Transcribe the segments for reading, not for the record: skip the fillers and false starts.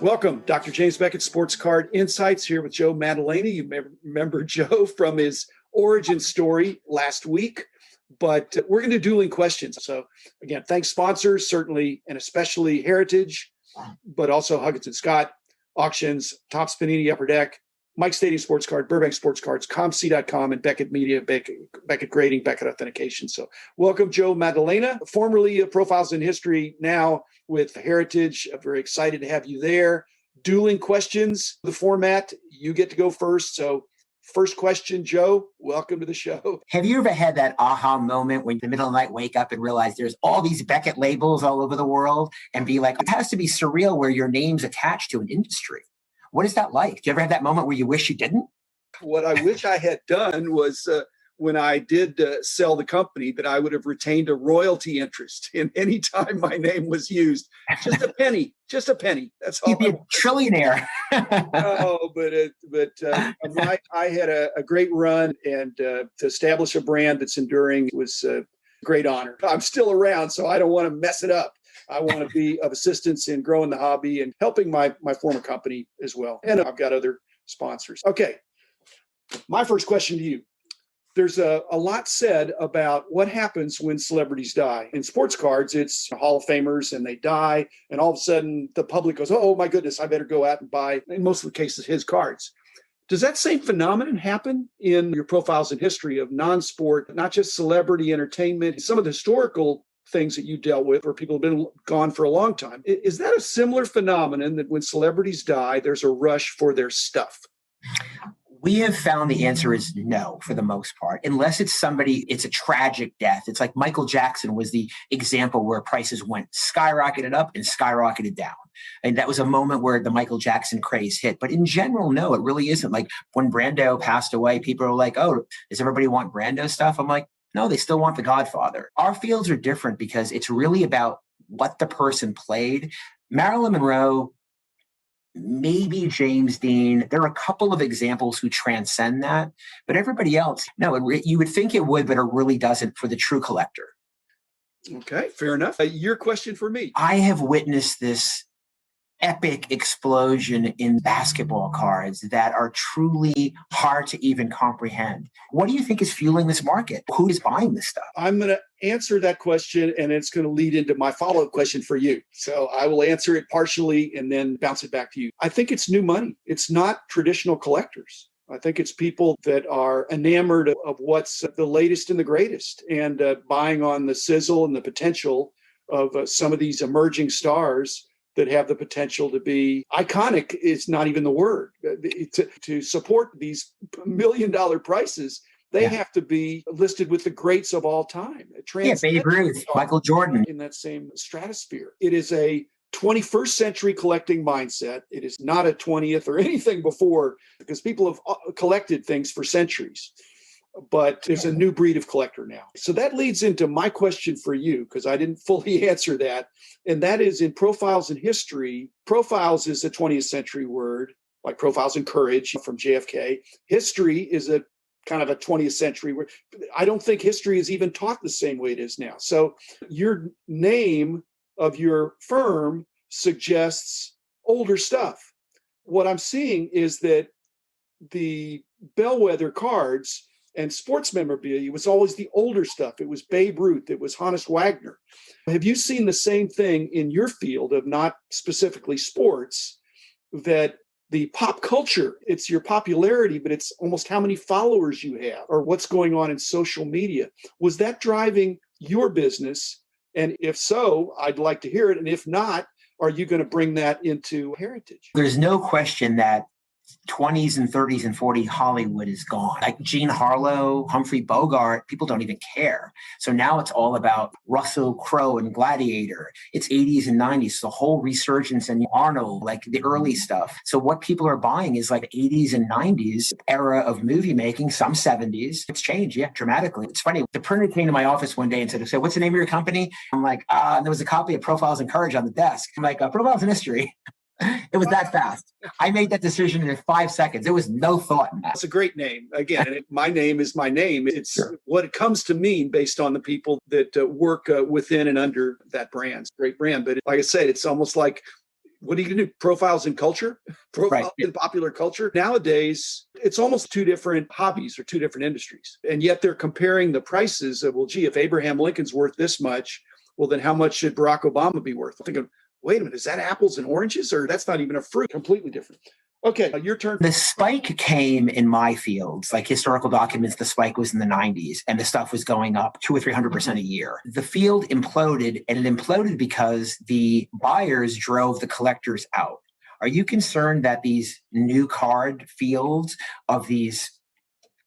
Welcome, Dr. James Beckett, Sports Card Insights, here with Joe Maddalena. You may remember Joe from his origin story last week, but we're going to do dueling questions. So again, thanks sponsors, certainly, and especially Heritage, but also Huggins & Scott, Auctions, Topps Panini Upper Deck, Mike Stadium Sports Card, Burbank Sports Cards, ComC.com, and Beckett Media, Beckett Grading, Beckett Authentication. So welcome, Joe Maddalena, formerly Profiles in History, now with Heritage. I'm very excited to have you there. Dueling questions, the format, you get to go first. So first question, Joe, welcome to the show. Have you ever had that aha moment when in the middle of the night wake up and realize there's all these Beckett labels all over the world and be like, it has to be surreal where your name's attached to an industry? What is that like? Do you ever have that moment where you wish you didn't? What I wish I had done was when I did sell the company, that I would have retained a royalty interest in any time my name was used. Just a penny, just a penny. That's all. You'd be a trillionaire. I had a great run, and to establish a brand that's enduring was a great honor. I'm still around, so I don't want to mess it up. I want to be of assistance in growing the hobby and helping my former company as well. And I've got other sponsors. Okay. My first question to you. There's a lot said about what happens when celebrities die. In sports cards, it's Hall of Famers and they die. And all of a sudden the public goes, oh my goodness, I better go out and buy, in most of the cases, his cards. Does that same phenomenon happen in your profiles in history of non-sport, not just celebrity entertainment, some of the historical things that you dealt with where people have been gone for a long time? Is that a similar phenomenon that when celebrities die, there's a rush for their stuff? We have found the answer is no, for the most part, unless it's somebody, it's a tragic death. It's like Michael Jackson was the example where prices went skyrocketed up and skyrocketed down. And that was a moment where the Michael Jackson craze hit. But in general, no, it really isn't. Like when Brando passed away, people are like, oh, does everybody want Brando stuff? I'm like, no, they still want The Godfather. Our fields are different because it's really about what the person played. Marilyn Monroe, maybe James Dean. There are a couple of examples who transcend that, but everybody else, no, you would think it would, but it really doesn't for the true collector. Okay, fair enough. Your question for me. I have witnessed this epic explosion in basketball cards that are truly hard to even comprehend. What do you think is fueling this market? Who is buying this stuff? I'm going to answer that question, and it's going to lead into my follow-up question for you. So I will answer it partially and then bounce it back to you. I think it's new money. It's not traditional collectors. I think it's people that are enamored of what's the latest and the greatest, and buying on the sizzle and the potential of some of these emerging stars that have the potential to be iconic. Is not even the word. To support these $1 million prices, they have to be listed with the greats of all time. Babe Ruth, Michael Jordan. In that same stratosphere. It is a 21st century collecting mindset. It is not a 20th or anything before, because people have collected things for centuries. But there's a new breed of collector now. So that leads into my question for you, because I didn't fully answer that. And that is, in profiles in history, profiles is a 20th century word, like profiles in courage from JFK. History is a kind of a 20th century word. I don't think history is even taught the same way it is now. So your name of your firm suggests older stuff. What I'm seeing is that the bellwether cards and sports memorabilia was always the older stuff. It was Babe Ruth. It was Honus Wagner. Have you seen the same thing in your field of not specifically sports, that the pop culture, it's your popularity, but it's almost how many followers you have or what's going on in social media? Was that driving your business? And if so, I'd like to hear it. And if not, are you going to bring that into Heritage? There's no question that 20s and 30s and 40s Hollywood is gone. Like Jean Harlow, Humphrey Bogart, people don't even care. So now it's all about Russell Crowe and Gladiator. It's 80s and 90s, the whole resurgence in Arnold, like the early stuff. So what people are buying is like 80s and 90s era of movie making, some 70s. It's changed, dramatically. It's funny. The printer came to my office one day and said, what's the name of your company? I'm like, and there was a copy of Profiles in Courage on the desk. I'm like, Profiles in History. It was that fast. I made that decision in 5 seconds. There was no thought in that. It's a great name. Again, my name is my name. It's what it comes to mean based on the people that work within and under that brand. It's a great brand. But like I said, it's almost like What are you going to do? Profiles in culture? Profiles in popular culture? Nowadays, it's almost two different hobbies or two different industries. And yet they're comparing the prices of, well, gee, if Abraham Lincoln's worth this much, well, then how much should Barack Obama be worth? I'm thinking, wait a minute, is that apples and oranges? Or that's not even a fruit? Completely different. Okay, your turn. The spike came in my fields, like historical documents. The spike was in the 90s and the stuff was going up 200 or 300% a year. The field imploded, and it imploded because the buyers drove the collectors out. Are you concerned that these new card fields of these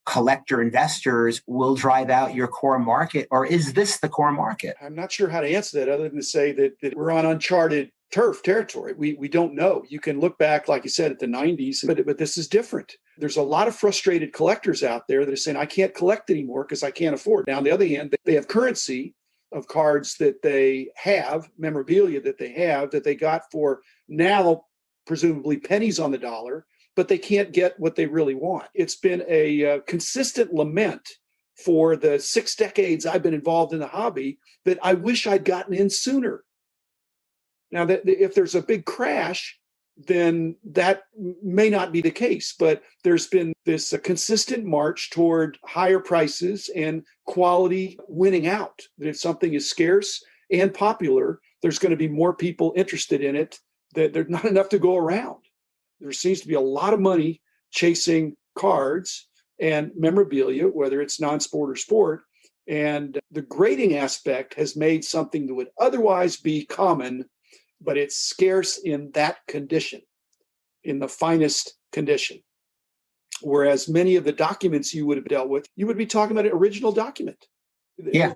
collector investors will drive out your core market, or is this the core market? I'm not sure how to answer that other than to say that we're on uncharted territory. We don't know. You can look back, like you said, at the 90s, but this is different. There's a lot of frustrated collectors out there that are saying, I can't collect anymore because I can't afford. Now, on the other hand, they have currency of cards that they have, memorabilia that they got for now, presumably pennies on the dollar, but they can't get what they really want. It's been a consistent lament for the 6 decades I've been involved in the hobby that I wish I'd gotten in sooner. Now, that if there's a big crash, then that may not be the case. But there's been this consistent march toward higher prices and quality winning out. That if something is scarce and popular, there's going to be more people interested in it. That there's not enough to go around. There seems to be a lot of money chasing cards and memorabilia, whether it's non-sport or sport. And the grading aspect has made something that would otherwise be common, but it's scarce in that condition, in the finest condition. Whereas many of the documents you would have dealt with, you would be talking about an original document. Yeah.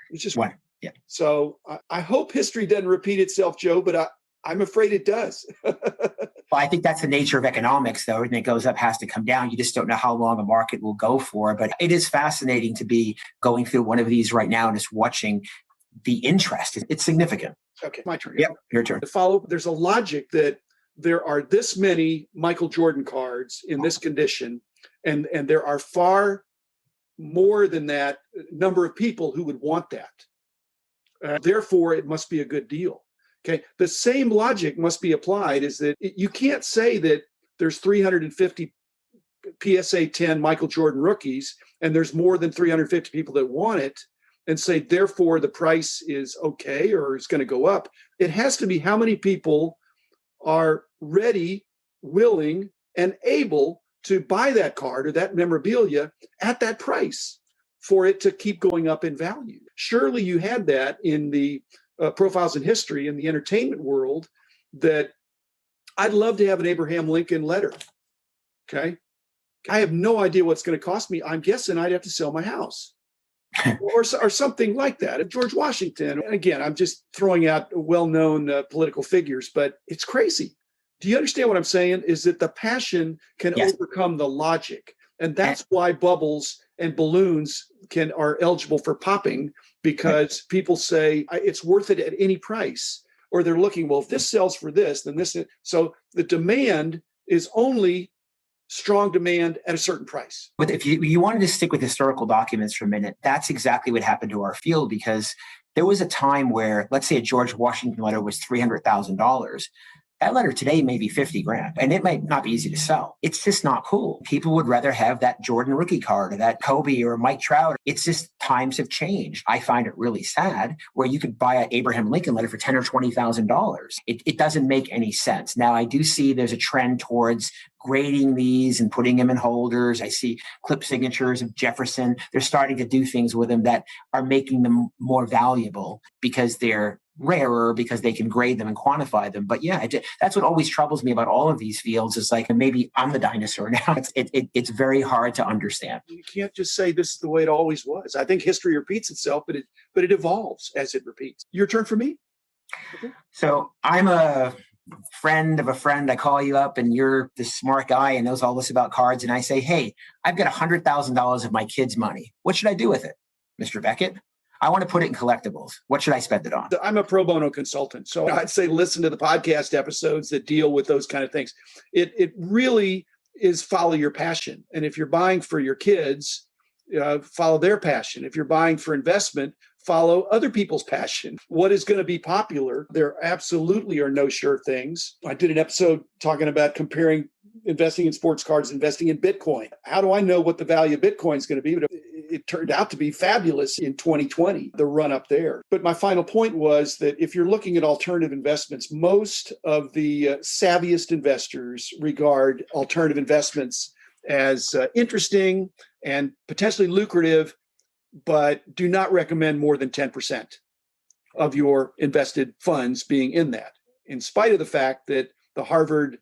It's just one. Yeah. So I hope history doesn't repeat itself, Joe, but I'm afraid it does. Well, I think that's the nature of economics, though. Everything that goes up has to come down. You just don't know how long a market will go for. But it is fascinating to be going through one of these right now and just watching the interest. It's significant. Okay, my turn. Yep, your turn. To follow, there's a logic that there are this many Michael Jordan cards in this condition, and there are far more than that number of people who would want that. Therefore, it must be a good deal. Okay, the same logic must be applied, is that you can't say that there's 350 PSA 10 Michael Jordan rookies and there's more than 350 people that want it and say, therefore, the price is okay or it's going to go up. It has to be how many people are ready, willing, and able to buy that card or that memorabilia at that price for it to keep going up in value. Surely you had that in the profiles in history in the entertainment world, that I'd love to have an Abraham Lincoln letter. Okay. I have no idea what's going to cost me. I'm guessing I'd have to sell my house or something like that. If George Washington, and again, I'm just throwing out well-known political figures, but it's crazy. Do you understand what I'm saying? Is that the passion can overcome the logic. And that's why bubbles and balloons are eligible for popping, because people say it's worth it at any price, or they're looking, well, if this sells for this, then this. So the demand is only strong demand at a certain price. But if you wanted to stick with historical documents for a minute, that's exactly what happened to our field, because there was a time where, let's say a George Washington letter was $300,000. That letter today may be 50 grand, and it might not be easy to sell. It's just not cool. People would rather have that Jordan rookie card or that Kobe or Mike Trout. It's just times have changed. I find it really sad where you could buy an Abraham Lincoln letter for $10,000 or $20,000. It doesn't make any sense. Now, I do see there's a trend towards grading these and putting them in holders. I see clip signatures of Jefferson. They're starting to do things with them that are making them more valuable because they're rarer, because they can grade them and quantify them. But yeah, that's what always troubles me about all of these fields, is like, maybe I'm the dinosaur now. It's very hard to understand. You can't just say this is the way it always was. I think history repeats itself, but it evolves as it repeats. Your turn for me. Okay. So I'm a friend of a friend. I call you up and you're this smart guy and knows all this about cards. And I say, hey, I've got $100,000 of my kids' money. What should I do with it, Mr. Beckett? I want to put it in collectibles. What should I spend it on? I'm a pro bono consultant. So I'd say listen to the podcast episodes that deal with those kind of things. It really is follow your passion. And if you're buying for your kids, follow their passion. If you're buying for investment, follow other people's passion. What is going to be popular? There absolutely are no sure things. I did an episode talking about comparing investing in sports cards, investing in Bitcoin. How do I know what the value of Bitcoin is going to be? But it turned out to be fabulous in 2020, the run up there. But my final point was that if you're looking at alternative investments, most of the savviest investors regard alternative investments as interesting and potentially lucrative, but do not recommend more than 10% of your invested funds being in that, in spite of the fact that the Harvard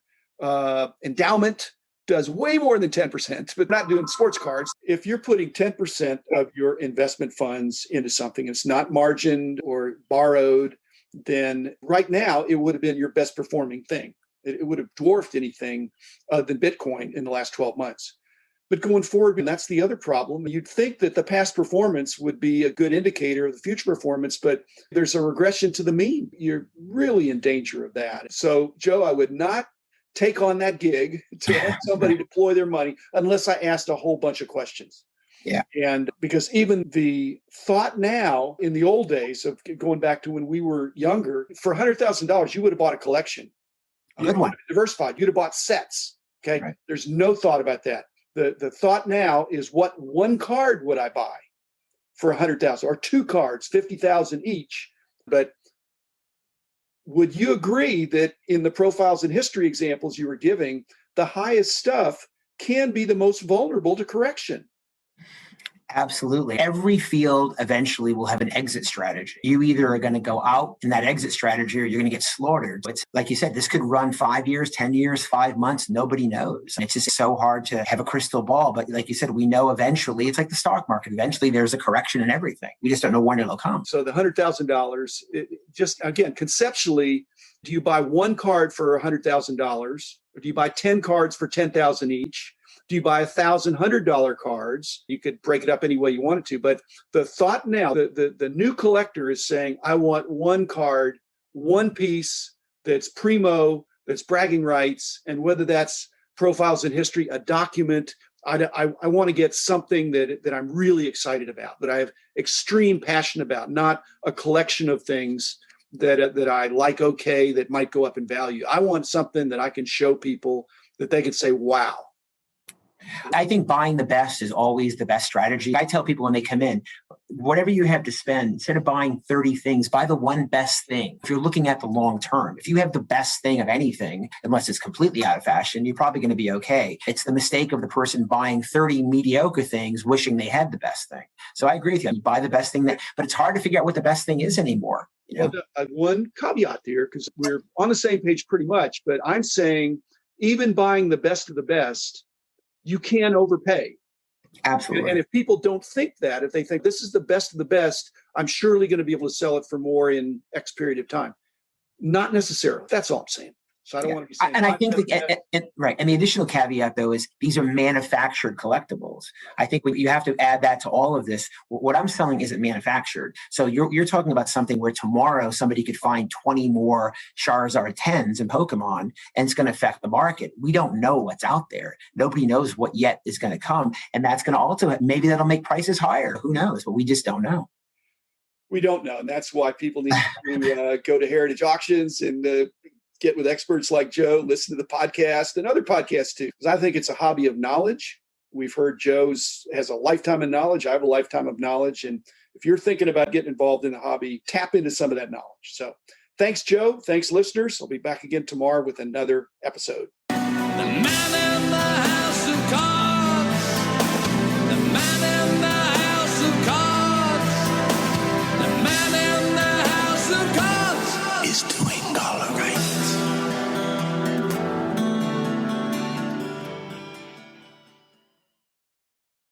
endowment does way more than 10%, but not doing sports cards. If you're putting 10% of your investment funds into something that's not margined or borrowed, then right now it would have been your best performing thing. It would have dwarfed anything other than Bitcoin in the last 12 months. But going forward, and that's the other problem, you'd think that the past performance would be a good indicator of the future performance, but there's a regression to the mean. You're really in danger of that. So, Joe, I would not take on that gig to help somebody deploy their money unless I asked a whole bunch of questions. Yeah. And because even the thought now in the old days of going back to when we were younger, for $100,000, you would have bought a collection. Good one. Diversified. You'd have bought sets. Okay. Right. There's no thought about that. The thought now is, what one card would I buy for 100,000 or two cards, 50,000 each? But would you agree that in the profiles and history examples you were giving, the highest stuff can be the most vulnerable to correction? Absolutely. Every field eventually will have an exit strategy. You either are going to go out in that exit strategy or you're going to get slaughtered. It's like you said, this could run 5 years, 10 years, 5 months. Nobody knows. It's just so hard to have a crystal ball. But like you said, we know eventually, it's like the stock market. Eventually there's a correction in everything. We just don't know when it'll come. So the $100,000, just again, conceptually, do you buy one card for $100,000 or do you buy 10 cards for 10,000 each? Do you buy $1,100 cards? You could break it up any way you wanted to. But the thought now, the new collector is saying, I want one card, one piece that's primo, that's bragging rights. And whether that's profiles in history, a document, I want to get something that I'm really excited about, that I have extreme passion about, not a collection of things that I like, okay, that might go up in value. I want something that I can show people that they can say, wow. I think buying the best is always the best strategy. I tell people when they come in, whatever you have to spend, instead of buying 30 things, buy the one best thing. If you're looking at the long term, if you have the best thing of anything, unless it's completely out of fashion, you're probably going to be okay. It's the mistake of the person buying 30 mediocre things, wishing they had the best thing. So I agree with you. You buy the best thing, but it's hard to figure out what the best thing is anymore. You know? Well, one caveat there, because we're on the same page pretty much, but I'm saying even buying the best of the best, you can overpay. Absolutely. And if people don't think that, if they think this is the best of the best, I'm surely going to be able to sell it for more in X period of time. Not necessarily. That's all I'm saying. So I don't want to be saying. And I think right. And the additional caveat, though, is these are manufactured collectibles. I think you have to add that to all of this. What I'm selling isn't manufactured. So you're talking about something where tomorrow somebody could find 20 more Charizard 10s in Pokemon, and it's going to affect the market. We don't know what's out there. Nobody knows what yet is going to come. And that's going to also, maybe that'll make prices higher. Who knows? But we just don't know. We don't know. And that's why people need to go to heritage auctions and get with experts like Joe, listen to the podcast and other podcasts too. Because I think it's a hobby of knowledge. We've heard Joe's has a lifetime of knowledge. I have a lifetime of knowledge. And if you're thinking about getting involved in the hobby, tap into some of that knowledge. So thanks, Joe. Thanks, listeners. I'll be back again tomorrow with another episode.